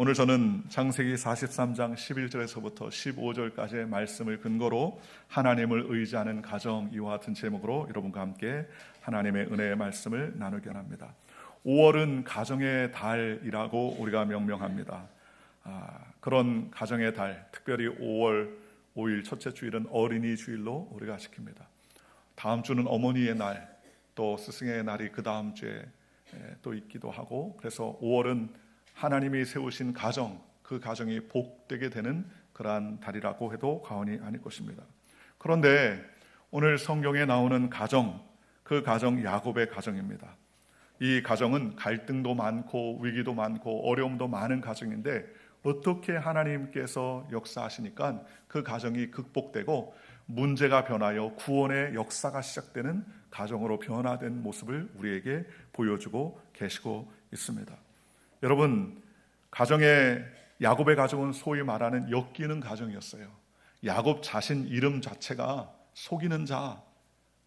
오늘 저는 창세기 43장 11절에서부터 15절까지의 말씀을 근거로 하나님을 의지하는 가정, 이와 같은 제목으로 여러분과 함께 하나님의 은혜의 말씀을 나누게 합니다. 5월은 가정의 달이라고 우리가 명명합니다. 그런 가정의 달, 특별히 5월 5일 첫째 주일은 어린이 주일로 우리가 지킵니다. 다음 주는 어머니의 날, 또 스승의 날이 그 다음 주에 또 있기도 하고, 그래서 5월은 하나님이 세우신 가정, 그 가정이 복되게 되는 그러한 달이라고 해도 과언이 아닐 것입니다. 그런데 오늘 성경에 나오는 가정, 그 가정 야곱의 가정입니다. 이 가정은 갈등도 많고 위기도 많고 어려움도 많은 가정인데, 어떻게 하나님께서 역사하시니까 그 가정이 극복되고 문제가 변하여 구원의 역사가 시작되는 가정으로 변화된 모습을 우리에게 보여주고 계시고 있습니다. 여러분, 야곱의 가정은 소위 말하는 엮이는 가정이었어요. 야곱 자신 이름 자체가 속이는 자,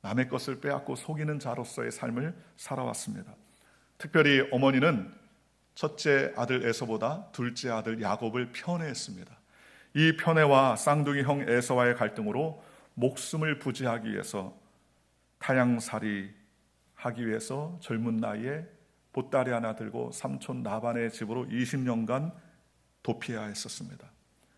남의 것을 빼앗고 속이는 자로서의 삶을 살아왔습니다. 특별히 어머니는 첫째 아들 에서보다 둘째 아들 야곱을 편애했습니다. 이 편애와 쌍둥이 형 에서와의 갈등으로 목숨을 부지하기 위해서, 타향살이 하기 위해서 젊은 나이에 보따리 하나 들고 삼촌 라반의 집으로 20년간 도피해야 했었습니다.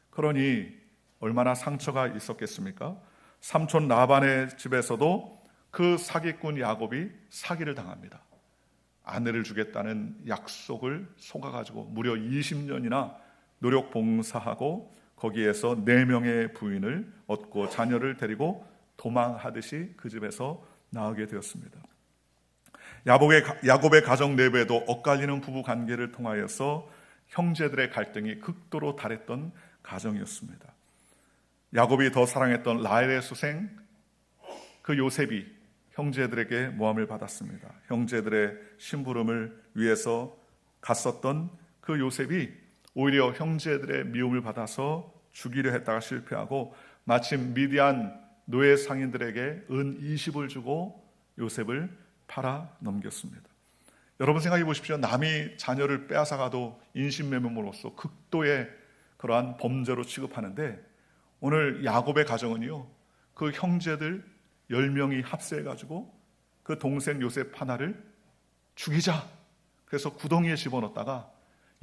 그러니 얼마나 상처가 있었겠습니까? 삼촌 라반의 집에서도 그 사기꾼 야곱이 사기를 당합니다. 아내를 주겠다는 약속을 속아가지고 무려 20년이나 노력 봉사하고 거기에서 4명의 부인을 얻고 자녀를 데리고 도망하듯이 그 집에서 나오게 되었습니다. 야곱의 가정 내부에도 엇갈리는 부부 관계를 통하여서 형제들의 갈등이 극도로 달했던 가정이었습니다. 야곱이 더 사랑했던 라헬의 수생 그 요셉이 형제들에게 모함을 받았습니다. 형제들의 심부름을 위해서 갔었던 그 요셉이 오히려 형제들의 미움을 받아서 죽이려 했다가 실패하고, 마침 미디안 노예 상인들에게 은 20을 주고 요셉을 팔아 넘겼습니다. 여러분 생각해 보십시오. 남이 자녀를 빼앗아가도 인신매매로서 극도의 그러한 범죄로 취급하는데, 오늘 야곱의 가정은요, 그 형제들 10명이 합세해가지고 그 동생 요셉 하나를 죽이자, 그래서 구덩이에 집어넣었다가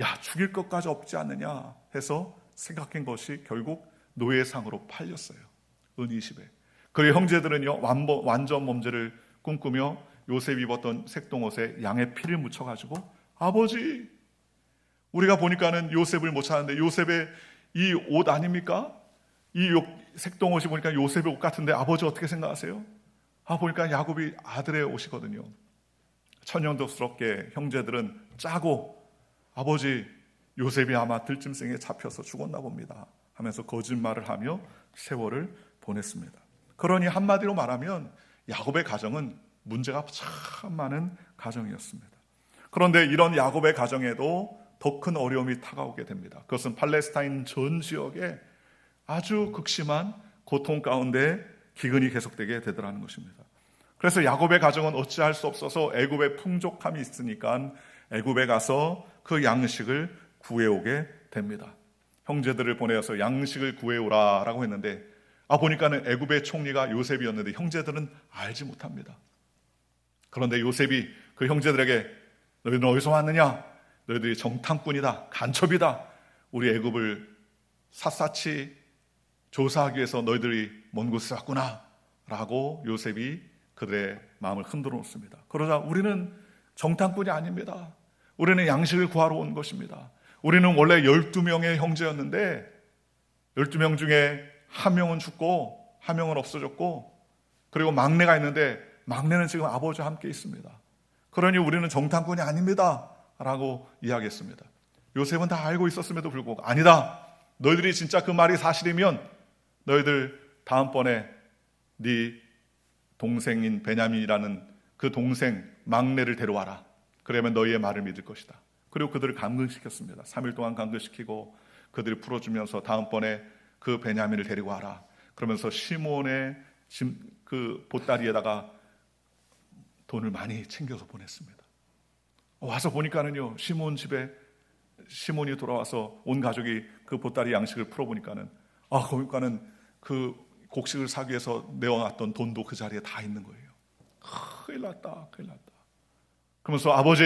야, 죽일 것까지 없지 않느냐 해서 생각한 것이 결국 노예상으로 팔렸어요. 은 20에. 그리고 형제들은요, 완전 범죄를 꿈꾸며 요셉이 입었던 색동옷에 양의 피를 묻혀가지고, 아버지, 우리가 보니까는 요셉을 못 찾는데 요셉의 이 옷 아닙니까? 이 색동옷이 보니까 요셉의 옷 같은데 아버지 어떻게 생각하세요? 보니까 야곱이 아들의 옷이거든요. 천연덕스럽게 형제들은 짜고, 아버지, 요셉이 아마 들짐승에 잡혀서 죽었나 봅니다 하면서 거짓말을 하며 세월을 보냈습니다. 그러니 한마디로 말하면 야곱의 가정은 문제가 참 많은 가정이었습니다. 그런데 이런 야곱의 가정에도 더 큰 어려움이 다가오게 됩니다. 그것은 팔레스타인 전 지역에 아주 극심한 고통 가운데 기근이 계속되게 되더라는 것입니다. 그래서 야곱의 가정은 어찌할 수 없어서 애굽의 풍족함이 있으니까 애굽에 가서 그 양식을 구해오게 됩니다. 형제들을 보내어서 양식을 구해오라라고 했는데, 보니까는 애굽의 총리가 요셉이었는데 형제들은 알지 못합니다. 그런데 요셉이 그 형제들에게 너희는 어디서 왔느냐? 너희들이 정탐꾼이다, 간첩이다. 우리 애굽을 샅샅이 조사하기 위해서 너희들이 먼 곳에 왔구나 라고 요셉이 그들의 마음을 흔들어 놓습니다. 그러자 우리는 정탐꾼이 아닙니다. 우리는 양식을 구하러 온 것입니다. 우리는 원래 12명의 형제였는데 12명 중에 한 명은 죽고 한 명은 없어졌고, 그리고 막내가 있는데 막내는 지금 아버지와 함께 있습니다. 그러니 우리는 정탐꾼이 아닙니다 라고 이야기했습니다. 요셉은 다 알고 있었음에도 불구하고, 아니다, 너희들이 진짜 그 말이 사실이면 너희들 다음번에 네 동생인 베냐민이라는 그 동생 막내를 데려와라. 그러면 너희의 말을 믿을 것이다. 그리고 그들을 감금시켰습니다. 3일 동안 감금시키고 그들을 풀어주면서 다음번에 그 베냐민을 데리고 와라. 그러면서 시몬의 그 보따리에다가 돈을 많이 챙겨서 보냈습니다. 와서 보니까는요, 시몬 집에 시몬이 돌아와서 온 가족이 그 보따리 양식을 풀어보니까는 거기까는 그 곡식을 사기 위해서 내어놨던 돈도 그 자리에 다 있는 거예요. 큰일 났다. 그러면서 아버지,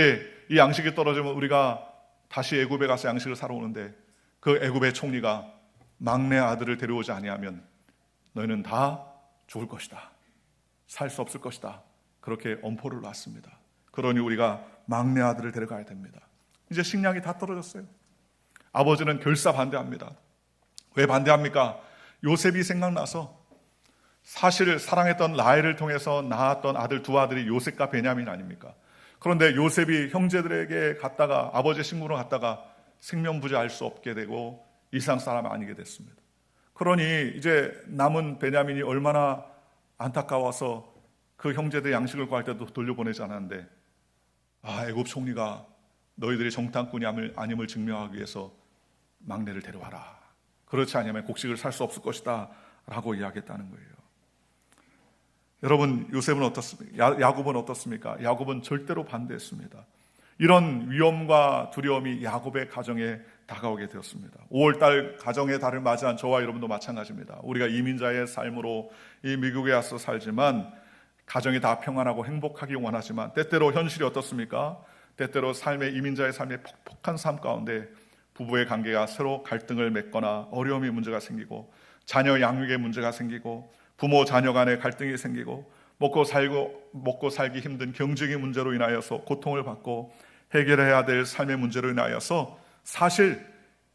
이 양식이 떨어지면 우리가 다시 애굽에 가서 양식을 사러 오는데 그 애굽의 총리가 막내 아들을 데려오지 아니하면 너희는 다 죽을 것이다. 살 수 없을 것이다. 그렇게 엄포를 놨습니다. 그러니 우리가 막내 아들을 데려가야 됩니다. 이제 식량이 다 떨어졌어요. 아버지는 결사 반대합니다. 왜 반대합니까? 요셉이 생각나서 사실 사랑했던 라헬을 통해서 낳았던 아들 두 아들이 요셉과 베냐민 아닙니까? 그런데 요셉이 형제들에게 갔다가 아버지의 식물을 갔다가 생명부지할 수 없게 되고 이스라엘 사람이 아니게 됐습니다. 그러니 이제 남은 베냐민이 얼마나 안타까워서 그 형제들 양식을 구할 때도 돌려보내지 않았는데 애굽 총리가 너희들이 정탐꾼이 아님을 증명하기 위해서 막내를 데려와라. 그렇지 않으면 곡식을 살 수 없을 것이다 라고 이야기했다는 거예요. 여러분, 요셉은 어떻습니까? 야곱은 어떻습니까? 야곱은 절대로 반대했습니다. 이런 위험과 두려움이 야곱의 가정에 다가오게 되었습니다. 5월달 가정의 달을 맞이한 저와 여러분도 마찬가지입니다. 우리가 이민자의 삶으로 이 미국에 와서 살지만 가정이 다 평안하고 행복하기 원하지만 때때로 현실이 어떻습니까? 때때로 이민자의 삶의 폭폭한 삶 가운데 부부의 관계가 서로 갈등을 맺거나 어려움이 문제가 생기고 자녀 양육에 문제가 생기고 부모 자녀 간의 갈등이 생기고 먹고 살기 힘든 경제적인 문제로 인하여서 고통을 받고 해결해야 될 삶의 문제로 인하여서 사실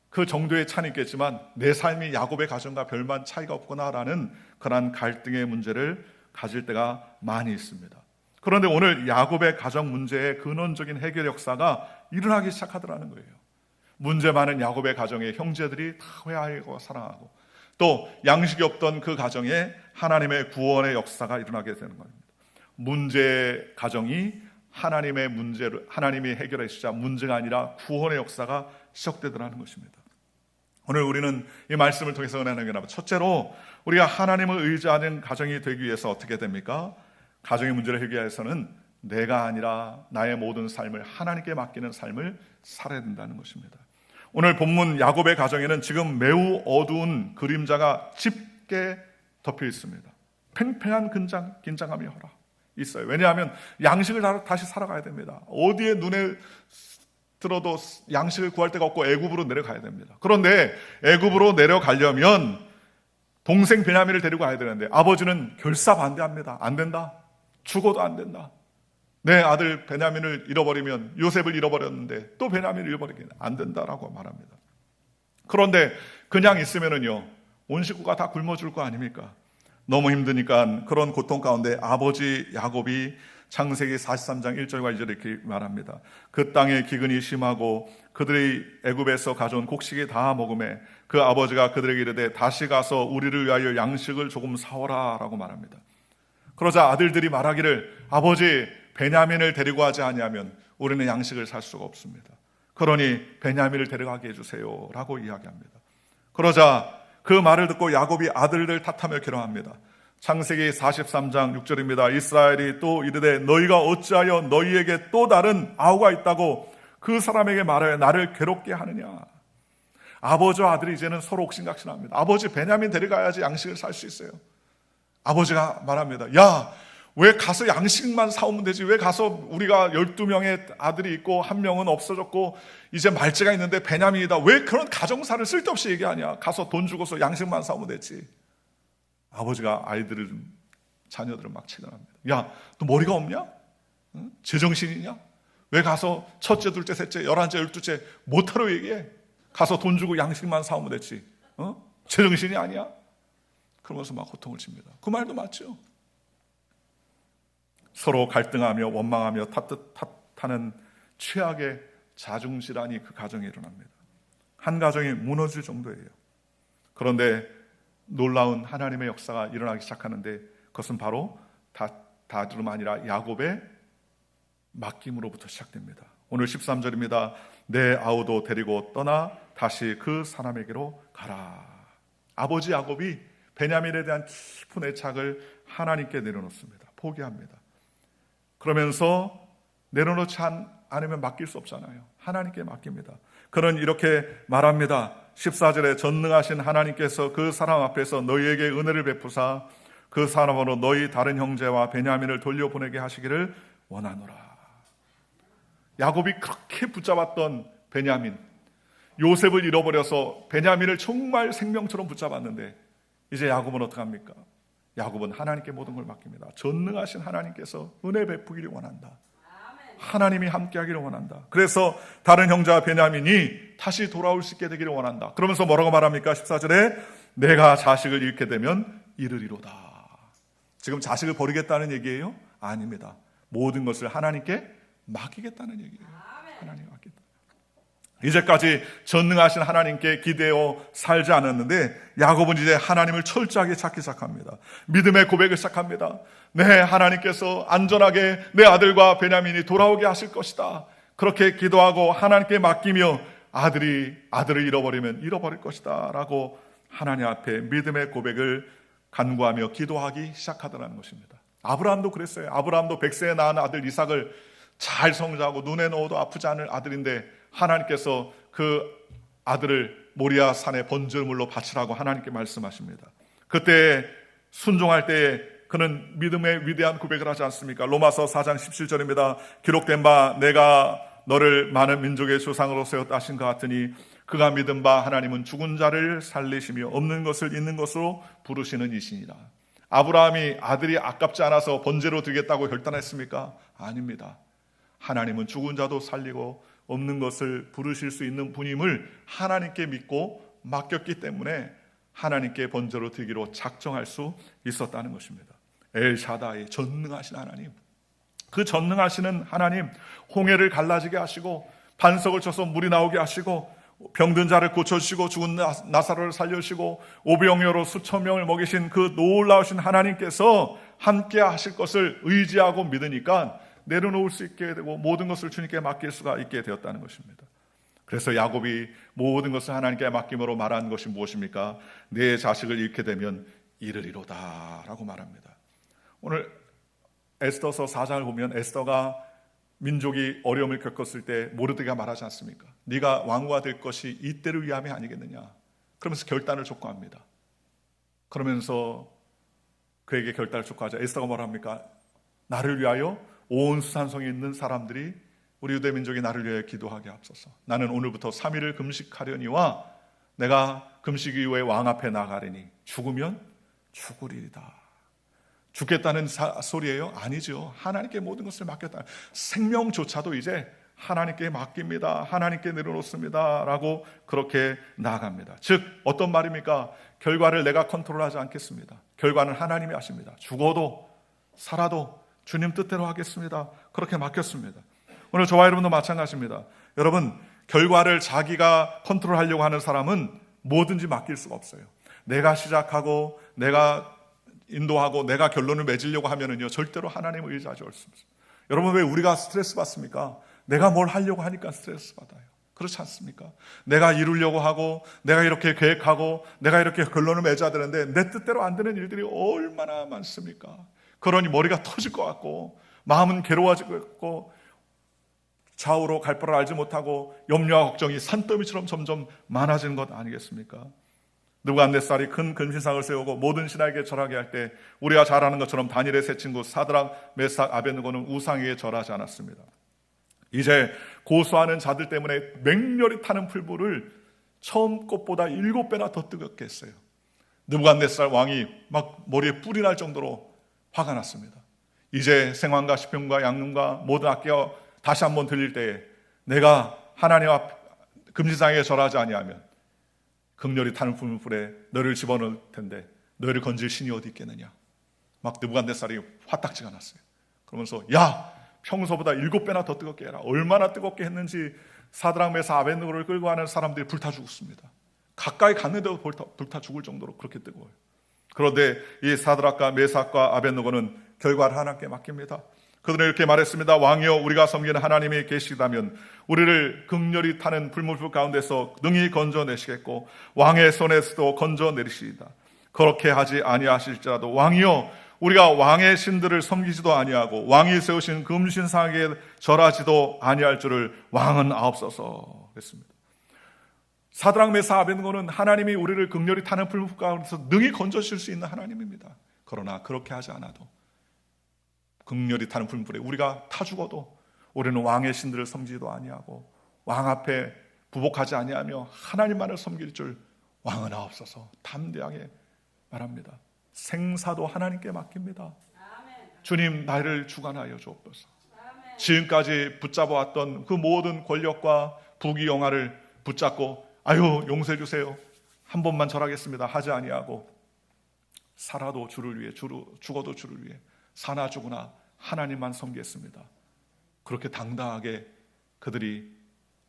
그 정도의 차이는 있겠지만 내 삶이 야곱의 가정과 별반 차이가 없구나라는 그런 갈등의 문제를 가질 때가 많이 있습니다. 그런데 오늘 야곱의 가정 문제의 근원적인 해결 역사가 일어나기 시작하더라는 거예요. 문제 많은 야곱의 가정에 형제들이 다 회하고 사랑하고 또 양식이 없던 그 가정에 하나님의 구원의 역사가 일어나게 되는 겁니다. 문제의 가정이 하나님이 해결해 주자 문제가 아니라 구원의 역사가 시작되더라는 것입니다. 오늘 우리는 이 말씀을 통해서 은혜를 나누고 첫째로 우리가 하나님을 의지하는 가정이 되기 위해서 어떻게 됩니까? 가정의 문제를 해결하기 위해서는 내가 아니라 나의 모든 삶을 하나님께 맡기는 삶을 살아야 된다는 것입니다. 오늘 본문 야곱의 가정에는 지금 매우 어두운 그림자가 짙게 덮여 있습니다. 팽팽한 긴장감이 있어요. 왜냐하면 양식을 다시 살아가야 됩니다. 어디에 눈에 들어도 양식을 구할 데가 없고 애굽으로 내려가야 됩니다. 그런데 애굽으로 내려가려면 동생 베냐민을 데리고 가야 되는데 아버지는 결사 반대합니다. 안 된다. 죽어도 안 된다. 내 아들 베냐민을 잃어버리면 요셉을 잃어버렸는데 또 베냐민을 잃어버리기는 안 된다라고 말합니다. 그런데 그냥 있으면은요 온 식구가 다 굶어 죽을 거 아닙니까? 너무 힘드니까 그런 고통 가운데 아버지 야곱이 창세기 43장 1절과 2절에 이렇게 말합니다. 그 땅에 기근이 심하고 그들이 애굽에서 가져온 곡식이 다 먹음에 그 아버지가 그들에게 이르되 다시 가서 우리를 위하여 양식을 조금 사오라 라고 말합니다. 그러자 아들들이 말하기를 아버지 베냐민을 데리고 하지 아니하면 우리는 양식을 살 수가 없습니다. 그러니 베냐민을 데려가게 해주세요 라고 이야기합니다. 그러자 그 말을 듣고 야곱이 아들들 탓하며 괴로워합니다. 창세기 43장 6절입니다. 이스라엘이 또 이르되 너희가 어찌하여 너희에게 또 다른 아우가 있다고 그 사람에게 말하여 나를 괴롭게 하느냐. 아버지와 아들이 이제는 서로 옥신각신합니다. 아버지 베냐민 데려가야지 양식을 살 수 있어요. 아버지가 말합니다. 야, 왜 가서 양식만 사오면 되지? 왜 가서 우리가 12명의 아들이 있고 한 명은 없어졌고 이제 말째가 있는데 베냐민이다. 왜 그런 가정사를 쓸데없이 얘기하냐? 가서 돈 주고서 양식만 사오면 되지. 아버지가 자녀들을 막 체근합니다. 야, 너 머리가 없냐? 응? 제정신이냐? 왜 가서 첫째, 둘째, 셋째, 11째, 12째 못하러 얘기해? 가서 돈 주고 양식만 사오면 됐지. 제정신이 아니야? 그러면서 막 호통을 칩니다. 그 말도 맞죠? 서로 갈등하며 원망하며 탓하는 최악의 자중질환이 그 가정에 일어납니다. 한 가정이 무너질 정도예요. 그런데 놀라운 하나님의 역사가 일어나기 시작하는데 그것은 바로 다름 아니라 야곱의 맡김으로부터 시작됩니다. 오늘 13절입니다. 내 아우도 데리고 떠나 다시 그 사람에게로 가라. 아버지 야곱이 베냐민에 대한 깊은 애착을 하나님께 내려놓습니다. 포기합니다. 그러면서 내려놓지 않으면 맡길 수 없잖아요. 하나님께 맡깁니다. 그는 이렇게 말합니다. 14절에 전능하신 하나님께서 그 사람 앞에서 너희에게 은혜를 베푸사 그 사람으로 너희 다른 형제와 베냐민을 돌려보내게 하시기를 원하노라. 야곱이 그렇게 붙잡았던 베냐민, 요셉을 잃어버려서 베냐민을 정말 생명처럼 붙잡았는데 이제 야곱은 어떡합니까? 야곱은 하나님께 모든 걸 맡깁니다. 전능하신 하나님께서 은혜 베푸기를 원한다. 하나님이 함께하기를 원한다. 그래서 다른 형제와 베냐민이 다시 돌아올 수 있게 되기를 원한다. 그러면서 뭐라고 말합니까? 14절에 내가 자식을 잃게 되면 이르리로다. 지금 자식을 버리겠다는 얘기예요? 아닙니다. 모든 것을 하나님께 맡기겠다는 얘기예요. 하나님께 맡기겠다. 이제까지 전능하신 하나님께 기대어 살지 않았는데 야곱은 이제 하나님을 철저하게 찾기 시작합니다. 믿음의 고백을 시작합니다. 네, 하나님께서 안전하게 내 아들과 베냐민이 돌아오게 하실 것이다. 그렇게 기도하고 하나님께 맡기며 아들을 잃어버리면 잃어버릴 것이다 라고 하나님 앞에 믿음의 고백을 간구하며 기도하기 시작하더라는 것입니다. 아브라함도 그랬어요. 아브라함도 100세에 낳은 아들 이삭을 잘 성장하고 눈에 넣어도 아프지 않을 아들인데 하나님께서 그 아들을 모리아 산에 번제물로 바치라고 하나님께 말씀하십니다. 그때 순종할 때에 그는 믿음의 위대한 고백을 하지 않습니까? 로마서 4장 17절입니다. 기록된 바 내가 너를 많은 민족의 조상으로 세웠다 하신 것 같으니 그가 믿은 바 하나님은 죽은 자를 살리시며 없는 것을 있는 것으로 부르시는 이시니라. 아브라함이 아들이 아깝지 않아서 번제로 드리겠다고 결단했습니까? 아닙니다. 하나님은 죽은 자도 살리고 없는 것을 부르실 수 있는 분임을 하나님께 믿고 맡겼기 때문에 하나님께 번제로 드리기로 작정할 수 있었다는 것입니다. 엘샤다이, 전능하신 하나님, 그 전능하시는 하나님, 홍해를 갈라지게 하시고 반석을 쳐서 물이 나오게 하시고 병든 자를 고쳐주시고 죽은 나사로를 살려주시고 오병이어로 수천 명을 먹이신 그 놀라우신 하나님께서 함께 하실 것을 의지하고 믿으니까 내려놓을 수 있게 되고 모든 것을 주님께 맡길 수가 있게 되었다는 것입니다. 그래서 야곱이 모든 것을 하나님께 맡김으로 말한 것이 무엇입니까? 내 자식을 잃게 되면 이르리로다 라고 말합니다. 오늘 에스더서 4장을 보면 에스더가 민족이 어려움을 겪었을 때 모르드게가 말하지 않습니까? 네가 왕후가 될 것이 이때를 위함이 아니겠느냐. 그러면서 결단을 촉구합니다. 그러면서 그에게 결단을 촉구하자 에스더가 뭐라 합니까? 나를 위하여 온 수산성에 있는 사람들이 우리 유대 민족이 나를 위하여 기도하게 하옵소서. 나는 오늘부터 3일을 금식하려니와 내가 금식 이후에 왕 앞에 나가리니 죽으면 죽으리이다. 죽겠다는 소리예요? 아니죠. 하나님께 모든 것을 맡겼다. 생명조차도 이제 하나님께 맡깁니다. 하나님께 내려놓습니다. 라고 그렇게 나아갑니다. 즉 어떤 말입니까? 결과를 내가 컨트롤하지 않겠습니다. 결과는 하나님이 하십니다. 죽어도 살아도 주님 뜻대로 하겠습니다. 그렇게 맡겼습니다. 오늘 저와 여러분도 마찬가지입니다. 여러분, 결과를 자기가 컨트롤하려고 하는 사람은 뭐든지 맡길 수가 없어요. 내가 시작하고 내가 인도하고 내가 결론을 맺으려고 하면은요 절대로 하나님을 의지하지 않습니다. 여러분, 왜 우리가 스트레스 받습니까? 내가 뭘 하려고 하니까 스트레스 받아요. 그렇지 않습니까? 내가 이루려고 하고 내가 이렇게 계획하고 내가 이렇게 결론을 맺어야 되는데 내 뜻대로 안 되는 일들이 얼마나 많습니까? 그러니 머리가 터질 것 같고 마음은 괴로워질 것 같고 좌우로 갈 바를 알지 못하고 염려와 걱정이 산더미처럼 점점 많아지는 것 아니겠습니까? 느부갓네살이 큰 금신상을 세우고 모든 신하에게 절하게 할 때 우리가 잘 아는 것처럼 다니엘의 세 친구 사드락, 메삭, 아벳느고는 우상에게 절하지 않았습니다. 이제 고소하는 자들 때문에 맹렬히 타는 풀불을 처음 것보다 7배나 더 뜨겁게 했어요. 느부갓네살 왕이 막 머리에 뿔이 날 정도로 화가 났습니다. 이제 생황과 시편과 양념과 모든 악기가 다시 한번 들릴 때에 내가 하나님 앞 금신상에 절하지 아니하면 극렬히 타는 풀불에 너를 집어넣을 텐데 너를 건질 신이 어디 있겠느냐. 막 느부갓네살이 화딱지가 났어요. 그러면서 야, 평소보다 7배나 더 뜨겁게 해라. 얼마나 뜨겁게 했는지 사드락, 메삭, 아벳느고를 끌고 가는 사람들이 불타 죽었습니다. 가까이 갔는데도 불타 죽을 정도로 그렇게 뜨거워요. 그런데 이 사드락과 메삭과 아벳느고는 결과를 하나님께 맡깁니다. 그들은 이렇게 말했습니다. 왕이여, 우리가 섬기는 하나님이 계시다면 우리를 극렬히 타는 불물불 가운데서 능히 건져내시겠고 왕의 손에서도 건져내리시리다. 그렇게 하지 아니하실지라도 왕이여, 우리가 왕의 신들을 섬기지도 아니하고 왕이 세우신 금신상에 절하지도 아니할 줄을 왕은 아옵소서 했습니다. 사드락 메사 아벳네고는 하나님이 우리를 극렬히 타는 풀무 가운데서 능히 건져주실 수 있는 하나님입니다. 그러나 그렇게 하지 않아도 극렬히 타는 풀무불에 우리가 타 죽어도 우리는 왕의 신들을 섬기지도 아니하고 왕 앞에 부복하지 아니하며 하나님만을 섬길 줄 왕은 아옵소서 담대하게 말합니다. 생사도 하나님께 맡깁니다. 주님, 나를 주관하여 주옵소서. 지금까지 붙잡아왔던 그 모든 권력과 부귀 영화를 붙잡고 아유 용서해 주세요, 한 번만 절하겠습니다 하지 아니하고 살아도 주를 위해, 죽어도 주를 위해, 사나 죽으나 하나님만 섬기겠습니다. 그렇게 당당하게 그들이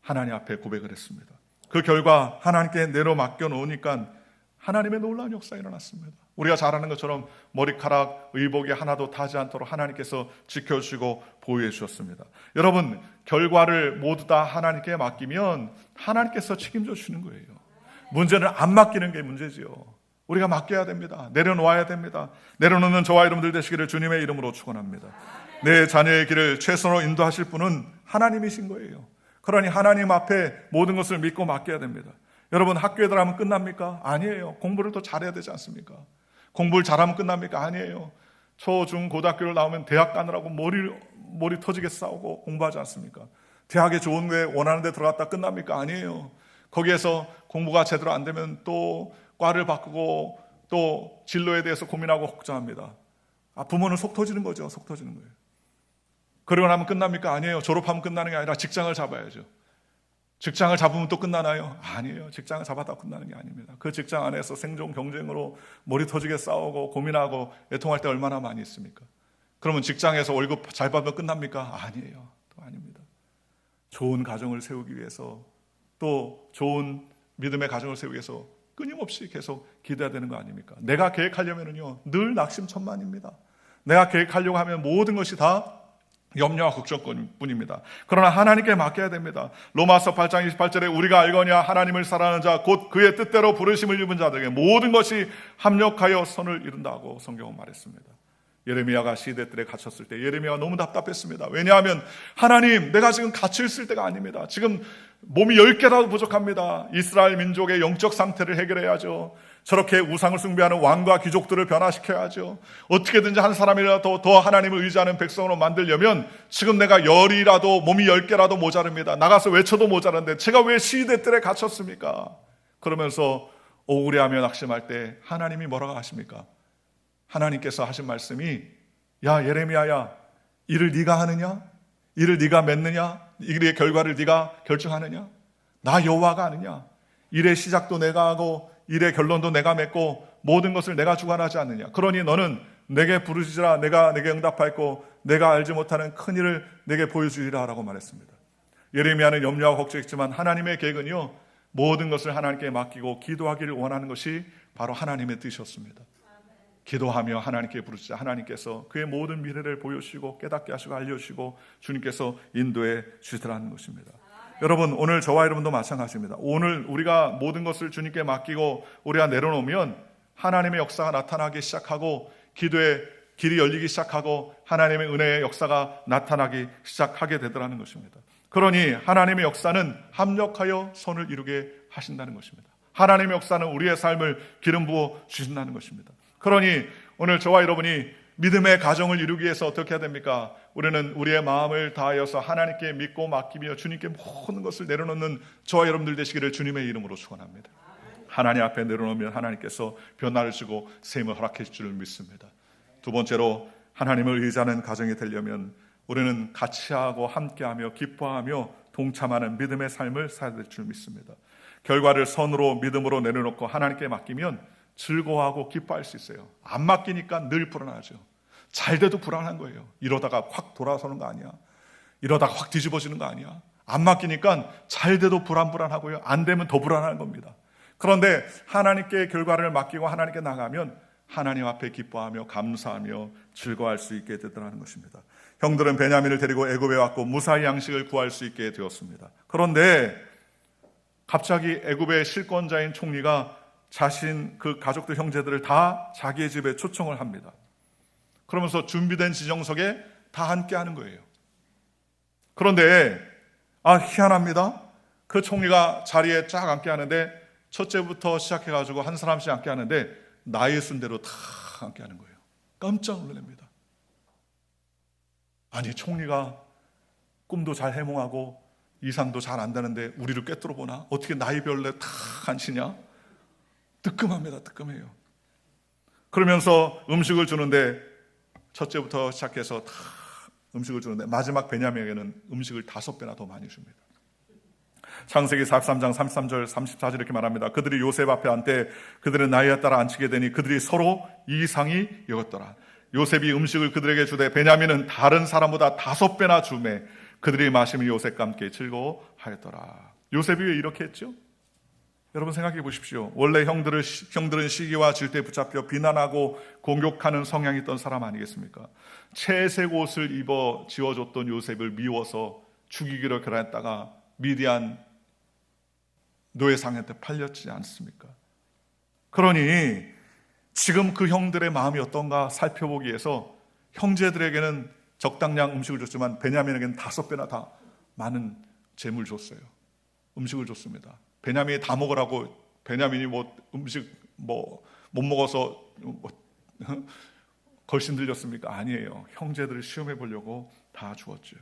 하나님 앞에 고백을 했습니다. 그 결과 하나님께 내려 맡겨놓으니까 하나님의 놀라운 역사가 일어났습니다. 우리가 잘 아는 것처럼 머리카락, 의복이 하나도 타지 않도록 하나님께서 지켜주시고 보호해 주셨습니다. 여러분, 결과를 모두 다 하나님께 맡기면 하나님께서 책임져 주시는 거예요. 문제는 안 맡기는 게 문제지요. 우리가 맡겨야 됩니다. 내려놓아야 됩니다. 내려놓는 저와 여러분들 되시기를 주님의 이름으로 축원합니다. 내 자녀의 길을 최선으로 인도하실 분은 하나님이신 거예요. 그러니 하나님 앞에 모든 것을 믿고 맡겨야 됩니다. 여러분, 학교에 들어가면 끝납니까? 아니에요. 공부를 더 잘해야 되지 않습니까? 공부를 잘하면 끝납니까? 아니에요. 초, 중, 고등학교를 나오면 대학 가느라고 머리 터지게 싸우고 공부하지 않습니까? 대학에 좋은 데 원하는 데 들어갔다 끝납니까? 아니에요. 거기에서 공부가 제대로 안 되면 또 과를 바꾸고 또 진로에 대해서 고민하고 걱정합니다. 부모는 속 터지는 거죠. 속 터지는 거예요. 그러고 나면 끝납니까? 아니에요. 졸업하면 끝나는 게 아니라 직장을 잡아야죠. 직장을 잡으면 또 끝나나요? 아니에요. 직장을 잡았다 끝나는 게 아닙니다. 그 직장 안에서 생존 경쟁으로 머리 터지게 싸우고 고민하고 애통할 때 얼마나 많이 있습니까? 그러면 직장에서 월급 잘 받으면 끝납니까? 아니에요. 또 아닙니다. 좋은 가정을 세우기 위해서, 또 좋은 믿음의 가정을 세우기 위해서 끊임없이 계속 기도해야 되는 거 아닙니까? 내가 계획하려면요 늘 낙심천만입니다. 내가 계획하려고 하면 모든 것이 다 염려와 걱정뿐입니다. 그러나 하나님께 맡겨야 됩니다. 로마서 8장 28절에 우리가 알거냐 하나님을 사랑하는 자 곧 그의 뜻대로 부르심을 입은 자들에게 모든 것이 합력하여 선을 이룬다고 성경은 말했습니다. 예레미야가 시대들에 갇혔을 때 예레미야가 너무 답답했습니다. 왜냐하면 하나님, 내가 지금 갇혀 있을 때가 아닙니다. 지금 몸이 10개라도 부족합니다. 이스라엘 민족의 영적 상태를 해결해야죠. 저렇게 우상을 숭배하는 왕과 귀족들을 변화시켜야죠. 어떻게든지 한 사람이라도 더 하나님을 의지하는 백성으로 만들려면 지금 내가 몸이 10개라도 모자릅니다. 나가서 외쳐도 모자란데 제가 왜 시대들에 갇혔습니까? 그러면서 억울해하며 낙심할 때 하나님이 뭐라고 하십니까? 하나님께서 하신 말씀이, 야 예레미야야, 일을 네가 하느냐? 일을 네가 맺느냐? 일의 결과를 네가 결정하느냐? 나 여호와가 아느냐? 일의 시작도 내가 하고 일의 결론도 내가 맺고 모든 것을 내가 주관하지 않느냐? 그러니 너는 내게 부르짖으라. 내가 내게 응답하였고 내가 알지 못하는 큰 일을 내게 보여주리라 라고 말했습니다. 예레미야는 염려하고 걱정했지만 하나님의 계획은요 모든 것을 하나님께 맡기고 기도하기를 원하는 것이 바로 하나님의 뜻이었습니다. 기도하며 하나님께 부르짖자 하나님께서 그의 모든 미래를 보여주시고 깨닫게 하시고 알려주시고 주님께서 인도해 주시더라는 것입니다. 여러분, 오늘 저와 여러분도 마찬가지입니다. 오늘 우리가 모든 것을 주님께 맡기고 우리가 내려놓으면 하나님의 역사가 나타나기 시작하고 기도의 길이 열리기 시작하고 하나님의 은혜의 역사가 나타나기 시작하게 되더라는 것입니다. 그러니 하나님의 역사는 합력하여 선을 이루게 하신다는 것입니다. 하나님의 역사는 우리의 삶을 기름 부어 주신다는 것입니다. 그러니 오늘 저와 여러분이 믿음의 가정을 이루기 위해서 어떻게 해야 됩니까? 우리는 우리의 마음을 다하여서 하나님께 믿고 맡기며 주님께 모든 것을 내려놓는 저와 여러분들 되시기를 주님의 이름으로 축원합니다. 하나님 앞에 내려놓으면 하나님께서 변화를 주고 셈을 허락해 줄 줄 믿습니다. 두 번째로, 하나님을 의지하는 가정이 되려면 우리는 같이 하고 함께하며 기뻐하며 동참하는 믿음의 삶을 살아야 될 줄 믿습니다. 결과를 선으로 믿음으로 내려놓고 하나님께 맡기면 즐거워하고 기뻐할 수 있어요. 안 맡기니까 늘 불안하죠. 잘 돼도 불안한 거예요. 이러다가 확 돌아서는 거 아니야? 이러다가 확 뒤집어지는 거 아니야? 안 맡기니까 잘 돼도 불안하고요. 안 되면 더 불안한 겁니다. 그런데 하나님께 결과를 맡기고 하나님께 나가면 하나님 앞에 기뻐하며 감사하며 즐거워할 수 있게 되더라는 것입니다. 형들은 베냐민을 데리고 애굽에 왔고 무사히 양식을 구할 수 있게 되었습니다. 그런데 갑자기 애굽의 실권자인 총리가 자신 그 가족들 형제들을 다 자기의 집에 초청을 합니다. 그러면서 준비된 지정석에 다 앉게 하는 거예요. 그런데 희한합니다. 그 총리가 자리에 쫙 앉게 하는데 첫째부터 시작해가지고 한 사람씩 앉게 하는데 나이 순대로 다 앉게 하는 거예요. 깜짝 놀랍니다. 아니, 총리가 꿈도 잘 해몽하고 이상도 잘 안다는데 우리를 꿰뚫어 보나? 어떻게 나이별로 다 앉히냐? 뜨끔합니다. 뜨끔해요. 그러면서 음식을 주는데 첫째부터 시작해서 다 음식을 주는데 마지막 베냐민에게는 음식을 5배나 더 많이 줍니다. 창세기 43장 33절 34절 이렇게 말합니다. 그들이 요셉 앞에 앉되 그들의 나이에 따라 앉히게 되니 그들이 서로 이상히 여겼더라. 요셉이 음식을 그들에게 주되 베냐민은 다른 사람보다 5배나 주매 그들이 마시며 요셉과 함께 즐거워하였더라. 요셉이 왜 이렇게 했죠? 여러분 생각해 보십시오. 원래 형들은 시기와 질투에 붙잡혀 비난하고 공격하는 성향이 있던 사람 아니겠습니까? 채색 옷을 입어 지어줬던 요셉을 미워서 죽이기로 결단했다가 미디안 노예상한테 팔렸지 않습니까? 그러니 지금 그 형들의 마음이 어떤가 살펴보기 위해서 형제들에게는 적당량 음식을 줬지만 베냐민에게는 5배나 다 많은 재물 줬어요. 음식을 줬습니다. 베냐민이 다 먹으라고, 베냐민이 음식 못 먹어서 걸신 들렸습니까? 아니에요. 형제들을 시험해 보려고 다 주었죠.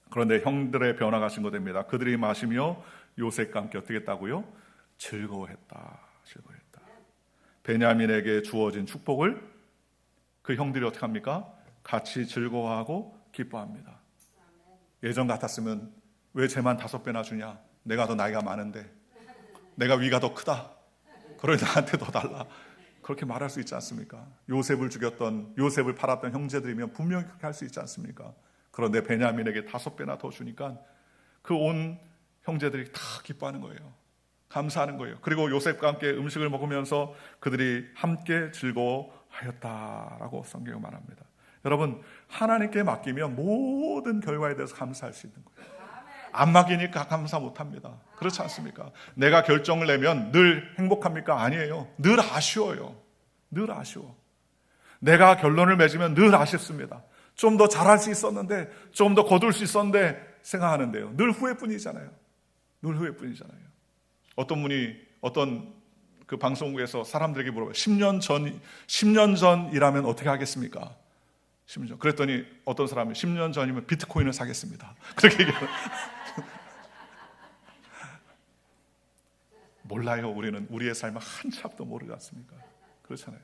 그런데 형들의 변화가 증거됩니다. 그들이 마시며 요셉과 함께 어떻게 했다고요? 즐거워했다. 베냐민에게 주어진 축복을 그 형들이 어떻게 합니까? 같이 즐거워하고 기뻐합니다. 예전 같았으면 왜 쟤만 5배나 주냐? 내가 더 나이가 많은데, 내가 위가 더 크다, 그러니 나한테 더 달라, 그렇게 말할 수 있지 않습니까? 요셉을 죽였던, 요셉을 팔았던 형제들이면 분명히 그렇게 할 수 있지 않습니까? 그런데 베냐민에게 5배나 더 주니까 그 온 형제들이 다 기뻐하는 거예요. 감사하는 거예요. 그리고 요셉과 함께 음식을 먹으면서 그들이 함께 즐거워하였다라고 성경이 말합니다. 여러분, 하나님께 맡기면 모든 결과에 대해서 감사할 수 있는 거예요. 안 맡기니까 감사 못합니다. 그렇지 않습니까? 내가 결정을 내면 늘 행복합니까? 아니에요. 늘 아쉬워요. 늘 아쉬워. 내가 결론을 맺으면 늘 아쉽습니다. 좀 더 잘할 수 있었는데, 좀 더 거둘 수 있었는데 생각하는데요. 늘 후회뿐이잖아요. 늘 후회뿐이잖아요. 어떤 분이 어떤 그 방송국에서 사람들에게 물어봐요. 10년 전이라면 어떻게 하겠습니까? 10년 전. 그랬더니 어떤 사람이 10년 전이면 비트코인을 사겠습니다. 그렇게 얘기해요. 몰라요. 우리는 우리의 삶을 한참도 모르지 않습니까? 그렇잖아요.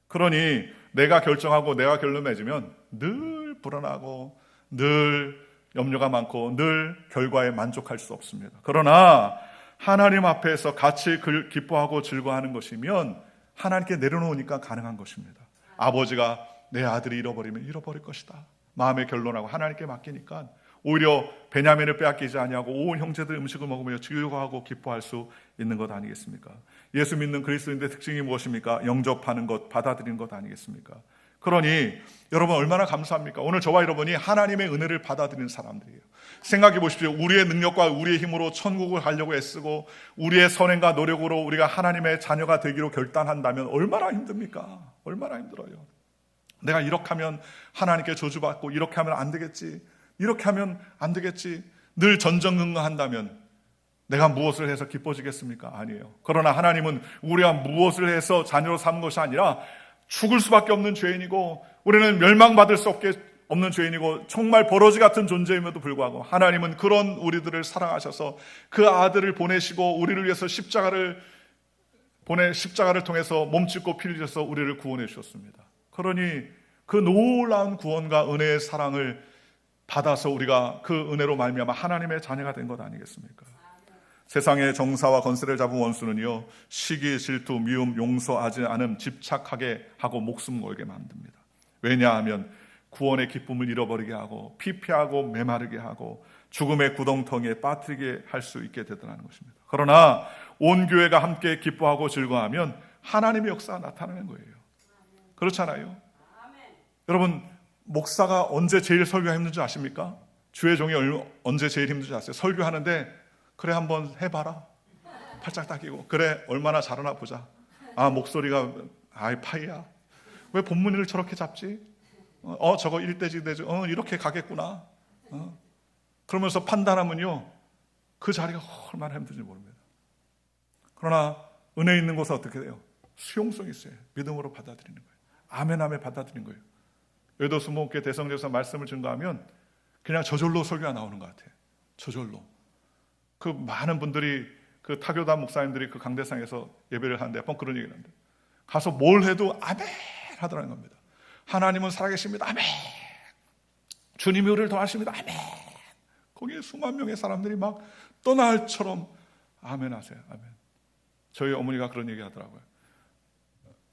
그러니 내가 결정하고 내가 결론 맺으면 늘 불안하고 늘 염려가 많고 늘 결과에 만족할 수 없습니다. 그러나 하나님 앞에서 같이 기뻐하고 즐거워하는 것이면 하나님께 내려놓으니까 가능한 것입니다. 아버지가 내 아들이 잃어버리면 잃어버릴 것이다, 마음의 결론하고 하나님께 맡기니까 오히려 베냐민을 빼앗기지 아니하고 온 형제들 음식을 먹으며 즐거워하고 기뻐할 수 있는 것 아니겠습니까? 예수 믿는 그리스도인의 특징이 무엇입니까? 영접하는 것, 받아들이는 것 아니겠습니까? 그러니 여러분 얼마나 감사합니까? 오늘 저와 여러분이 하나님의 은혜를 받아들이는 사람들이에요. 생각해 보십시오. 우리의 능력과 우리의 힘으로 천국을 가려고 애쓰고 우리의 선행과 노력으로 우리가 하나님의 자녀가 되기로 결단한다면 얼마나 힘듭니까? 얼마나 힘들어요. 내가 이렇게 하면 하나님께 저주받고 이렇게 하면 안 되겠지, 이렇게 하면 안 되겠지, 늘 전전긍긍한다면 내가 무엇을 해서 기뻐지겠습니까? 아니에요. 그러나 하나님은 우리가 무엇을 해서 자녀로 삼은 것이 아니라 죽을 수밖에 없는 죄인이고 우리는 멸망받을 수 없는 죄인이고 정말 버러지 같은 존재임에도 불구하고 하나님은 그런 우리들을 사랑하셔서 그 아들을 보내시고 우리를 위해서 십자가를 통해서 몸짓고 피 흘려서 우리를 구원해 주셨습니다. 그러니 그 놀라운 구원과 은혜의 사랑을 받아서 우리가 그 은혜로 말미암아 하나님의 자녀가 된 것 아니겠습니까? 세상의 정사와 건세를 잡은 원수는요, 시기, 질투, 미움, 용서하지 않음, 집착하게 하고 목숨 걸게 만듭니다. 왜냐하면 구원의 기쁨을 잃어버리게 하고 피폐하고 메마르게 하고 죽음의 구덩텅이에 빠뜨리게 할 수 있게 되더라는 것입니다. 그러나 온 교회가 함께 기뻐하고 즐거워하면 하나님의 역사가 나타나는 거예요. 그렇잖아요. 여러분, 목사가 언제 제일 설교가 힘든지 아십니까? 주의 종이 언제 제일 힘든지 아세요? 설교하는데 그래 한번 해봐라, 팔짝 닦이고, 그래 얼마나 잘하나 보자. 아 목소리가 아이 파이야. 왜 본문을 저렇게 잡지? 저거 일대지대지 이렇게 가겠구나. 그러면서 판단하면요, 그 자리가 얼마나 힘든지 모릅니다. 그러나 은혜 있는 곳은 어떻게 돼요? 수용성이 있어요. 믿음으로 받아들이는 거예요. 아멘 아멘 받아들이는 거예요. 여의도 수목교회 대성제에서 말씀을 증거하면 그냥 저절로 설교가 나오는 것 같아요. 저절로. 그 많은 분들이, 그 타교단 목사님들이 그 강대상에서 예배를 하는데 한번 그런 얘기를 하는데, 가서 뭘 해도 아멘 하더라는 겁니다. 하나님은 살아계십니다. 아멘. 주님이 우리를 도와주십니다. 아멘. 거기에 수만 명의 사람들이 막 떠날처럼 아멘 하세요. 아멘. 저희 어머니가 그런 얘기 하더라고요.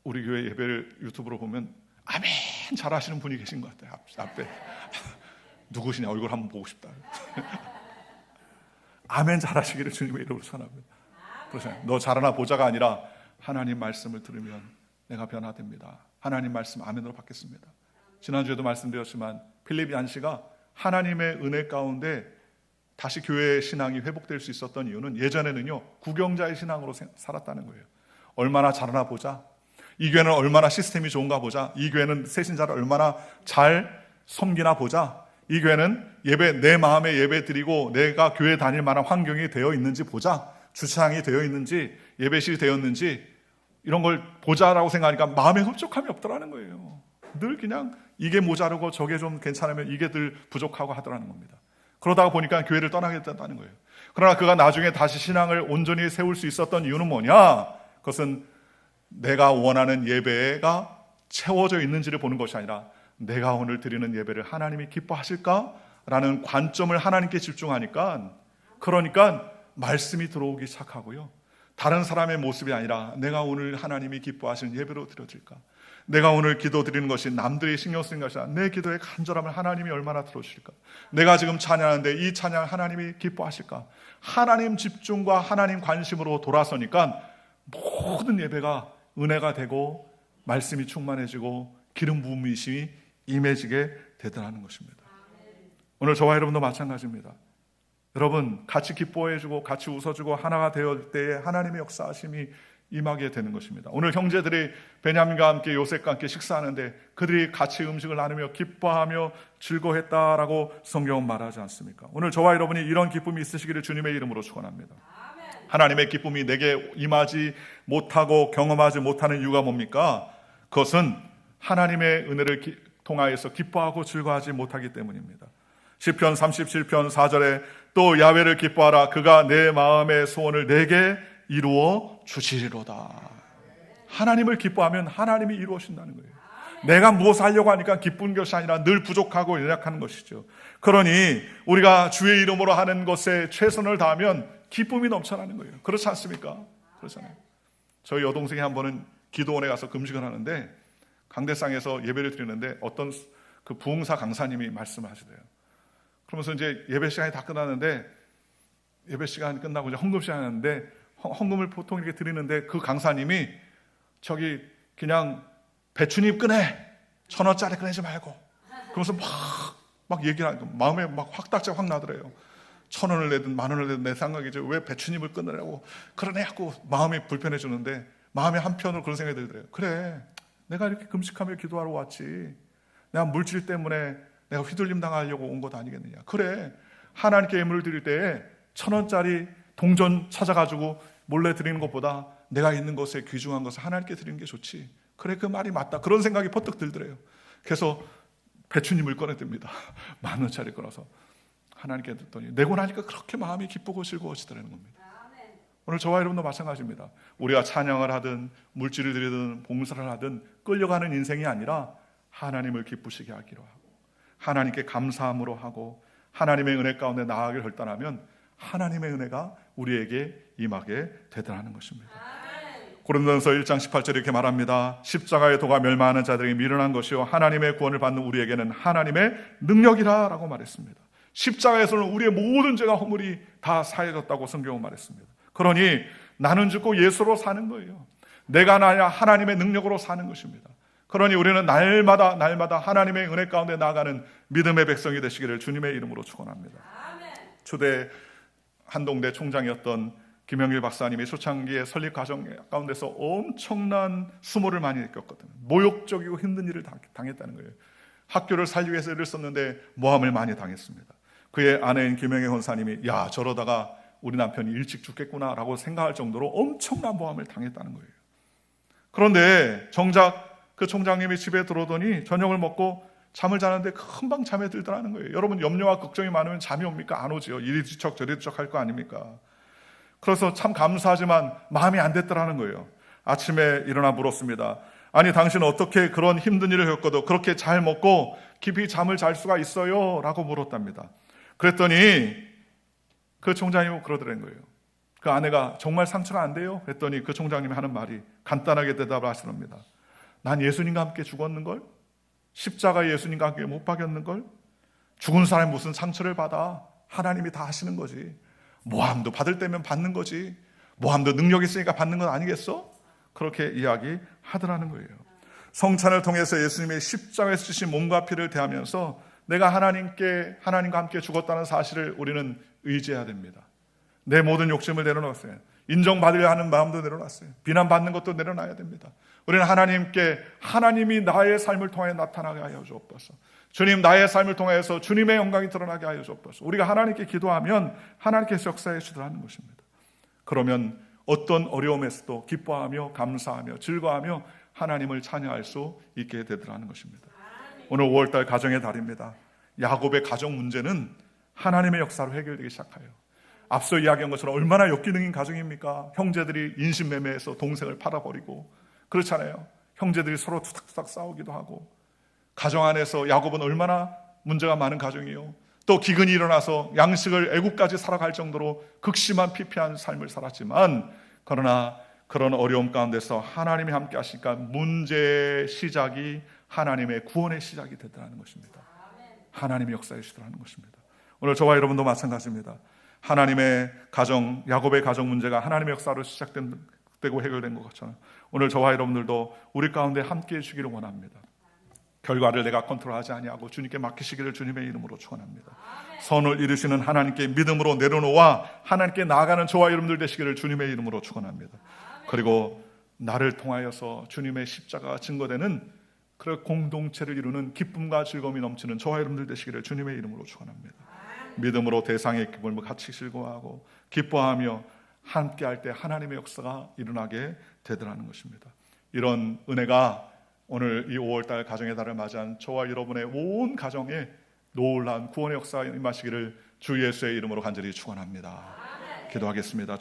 우리 교회 예배를 유튜브로 보면 아멘 잘하시는 분이 계신 것 같아요. 앞에 누구시냐, 얼굴 한번 보고 싶다. 아멘 잘하시기를 주님의 이름으로 선합니다. 그러잖아요. 너 잘하나 보자가 아니라 하나님 말씀을 들으면 내가 변화됩니다. 하나님 말씀 아멘으로 받겠습니다. 지난주에도 말씀드렸지만 필립 얀 씨가 하나님의 은혜 가운데 다시 교회의 신앙이 회복될 수 있었던 이유는, 예전에는요 구경자의 신앙으로 살았다는 거예요. 얼마나 잘하나 보자, 이 교회는 얼마나 시스템이 좋은가 보자, 이 교회는 새신자를 얼마나 잘 섬기나 보자, 이 교회는 예배, 내 마음에 예배 드리고 내가 교회 다닐 만한 환경이 되어 있는지 보자, 주차장이 되어 있는지 예배실이 되었는지 이런 걸 보자라고 생각하니까 마음에 흡족함이 없더라는 거예요. 늘 그냥 이게 모자르고 저게 좀 괜찮으면 이게 늘 부족하고 하더라는 겁니다. 그러다가 보니까 교회를 떠나게 됐다는 거예요. 그러나 그가 나중에 다시 신앙을 온전히 세울 수 있었던 이유는 뭐냐? 그것은 내가 원하는 예배가 채워져 있는지를 보는 것이 아니라 내가 오늘 드리는 예배를 하나님이 기뻐하실까라는 관점을 하나님께 집중하니까, 그러니까 말씀이 들어오기 시작하고요, 다른 사람의 모습이 아니라 내가 오늘 하나님이 기뻐하시는 예배로 드려질까, 내가 오늘 기도 드리는 것이 남들이 신경 쓰는 것이 아니라 내 기도의 간절함을 하나님이 얼마나 들어주실까, 내가 지금 찬양하는데 이 찬양 하나님이 기뻐하실까, 하나님 집중과 하나님 관심으로 돌아서니까 모든 예배가 은혜가 되고 말씀이 충만해지고 기름 부음이심이 임해지게 되더라는 것입니다. 오늘 저와 여러분도 마찬가지입니다. 여러분 같이 기뻐해주고 같이 웃어주고 하나가 되었을 때에 하나님의 역사하심이 임하게 되는 것입니다. 오늘 형제들이 베냐민과 함께 요셉과 함께 식사하는데 그들이 같이 음식을 나누며 기뻐하며 즐거워했다라고 성경은 말하지 않습니까? 오늘 저와 여러분이 이런 기쁨이 있으시기를 주님의 이름으로 축원합니다. 하나님의 기쁨이 내게 임하지 못하고 경험하지 못하는 이유가 뭡니까? 그것은 하나님의 은혜를 통하여서 기뻐하고 즐거워하지 못하기 때문입니다. 시편 37편 4절에 또 야훼를 기뻐하라, 그가 내 마음의 소원을 내게 이루어 주시리로다. 하나님을 기뻐하면 하나님이 이루어 주신다는 거예요. 내가 무엇을 하려고 하니까 기쁜 것이 아니라 늘 부족하고 연약한 것이죠. 그러니 우리가 주의 이름으로 하는 것에 최선을 다하면 기쁨이 넘쳐나는 거예요. 그렇지 않습니까? 그렇잖아요. 저희 여동생이 한 번은 기도원에 가서 금식을 하는데 강대상에서 예배를 드리는데 어떤 그 부흥사 강사님이 말씀을 하시대요. 그러면서 이제 예배 시간이 다 끝났는데, 예배 시간이 끝나고 이제 헌금 시간이 하는데 헌금을 보통 이렇게 드리는데 그 강사님이 저기 그냥 배추잎 꺼내, 1,000원짜리 꺼내지 말고, 그러면서 막 얘기를 하니까 마음에 막 확 나더래요. 1,000원을 내든 10,000원을 내든 내 생각이지 왜 배추잎을 끊으라고 그러네 하고 마음이 불편해지는데, 마음에 한편으로 그런 생각이 들더래요. 그래, 내가 이렇게 금식하며 기도하러 왔지, 내가 물질 때문에 내가 휘둘림 당하려고 온 것 아니겠느냐. 그래, 하나님께 예물을 드릴 때에 1,000원짜리 동전 찾아가지고 몰래 드리는 것보다 내가 있는 것에 귀중한 것을 하나님께 드리는 게 좋지. 그래, 그 말이 맞다. 그런 생각이 퍼뜩 들더래요. 그래서 배추님을 꺼내듭니다. 10,000원짜리 꺼내서 하나님께 듣더니 내고 나니까 그렇게 마음이 기쁘고 즐거워지더라는 겁니다. 오늘 저와 여러분도 마찬가지입니다. 우리가 찬양을 하든 물질을 드리든 봉사를 하든 끌려가는 인생이 아니라 하나님을 기쁘시게 하기로 하고 하나님께 감사함으로 하고 하나님의 은혜 가운데 나아가기를 결단하면 하나님의 은혜가 우리에게 임하게 되더라는 것입니다. 고린도전서 1장 18절에 이렇게 말합니다. 십자가의 도가 멸망하는 자들에게 미련한 것이요 하나님의 구원을 받는 우리에게는 하나님의 능력이라 라고 말했습니다. 십자가에서는 우리의 모든 죄가 허물이 다 사해졌다고 성경은 말했습니다. 그러니 나는 죽고 예수로 사는 거예요. 내가 아니라 하나님의 능력으로 사는 것입니다. 그러니 우리는 날마다 하나님의 은혜 가운데 나아가는 믿음의 백성이 되시기를 주님의 이름으로 축원합니다. 초대 한동대 총장이었던 김영길 박사님이 초창기에 설립 과정 가운데서 엄청난 수모를 많이 느꼈거든요. 모욕적이고 힘든 일을 당했다는 거예요. 학교를 살기 위해서 애를 썼는데 모함을 많이 당했습니다. 그의 아내인 김영애 권사님이 야, 저러다가 우리 남편이 일찍 죽겠구나라고 생각할 정도로 엄청난 모함을 당했다는 거예요. 그런데 정작 그 총장님이 집에 들어오더니 저녁을 먹고 잠을 자는데 금방 잠에 들더라는 거예요. 여러분, 염려와 걱정이 많으면 잠이 옵니까? 안 오지요. 이리 뒤척 저리 뒤척 할 거 아닙니까? 그래서 참 감사하지만 마음이 안 됐더라는 거예요. 아침에 일어나 물었습니다. 아니, 당신은 어떻게 그런 힘든 일을 겪어도 그렇게 잘 먹고 깊이 잠을 잘 수가 있어요? 라고 물었답니다. 그랬더니 그 총장님이 그러더라는 거예요. 그 아내가 정말 상처가 안 돼요? 그랬더니 그 총장님이 하는 말이 간단하게 대답을 하시랍니다. 난 예수님과 함께 죽었는걸? 십자가에 예수님과 함께 못 박였는걸? 죽은 사람이 무슨 상처를 받아? 하나님이 다 하시는 거지. 모함도 받을 때면 받는 거지. 모함도 능력 있으니까 받는 건 아니겠어? 그렇게 이야기하더라는 거예요. 성찬을 통해서 예수님의 십자가에서 주신 몸과 피를 대하면서 내가 하나님과 함께 죽었다는 사실을 우리는 의지해야 됩니다. 내 모든 욕심을 내려놨어요. 인정받으려 하는 마음도 내려놨어요. 비난받는 것도 내려놔야 됩니다. 우리는 하나님이 나의 삶을 통해 나타나게 하여 주옵소서. 주님, 나의 삶을 통해서 주님의 영광이 드러나게 하여 주옵소서. 우리가 하나님께 기도하면 하나님께서 역사해 주더라는 것입니다. 그러면 어떤 어려움에서도 기뻐하며 감사하며 즐거워하며 하나님을 찬양할 수 있게 되더라는 것입니다. 오늘 5월달 가정의 달입니다. 야곱의 가정 문제는 하나님의 역사로 해결되기 시작해요. 앞서 이야기한 것처럼 얼마나 역기능인 가정입니까? 형제들이 인신매매해서 동생을 팔아버리고 그렇잖아요. 형제들이 서로 투닥투닥 싸우기도 하고, 가정 안에서 야곱은 얼마나 문제가 많은 가정이에요. 또 기근이 일어나서 양식을 애국까지 살아갈 정도로 극심한 피폐한 삶을 살았지만, 그러나 그런 어려움 가운데서 하나님이 함께 하시니까 문제의 시작이 하나님의 구원의 시작이 됐다는 것입니다. 하나님이 역사해 주시더라는 것입니다. 오늘 저와 여러분도 마찬가지입니다. 하나님의 가정, 야곱의 가정 문제가 하나님의 역사로 시작되고 해결된 것처럼 오늘 저와 여러분들도 우리 가운데 함께해 주기를 원합니다. 결과를 내가 컨트롤하지 아니하고 주님께 맡기시기를 주님의 이름으로 축원합니다. 선을 이루시는 하나님께 믿음으로 내려놓아 하나님께 나아가는 저와 여러분들 되시기를 주님의 이름으로 축원합니다. 그리고 나를 통하여서 주님의 십자가가 증거되는 그 공동체를 이루는 기쁨과 즐거움이 넘치는 저와 여러분들 되시기를 주님의 이름으로 축원합니다. 믿음으로 대상의 기쁨을 같이 즐거워하고 기뻐하며 함께할 때 하나님의 역사가 일어나게 되더라는 것입니다. 이런 은혜가 오늘 이 5월달 가정의 달을 맞이한 저와 여러분의 온 가정에 놀라운 구원의 역사가 임하시기를 주 예수의 이름으로 간절히 축원합니다. 기도하겠습니다.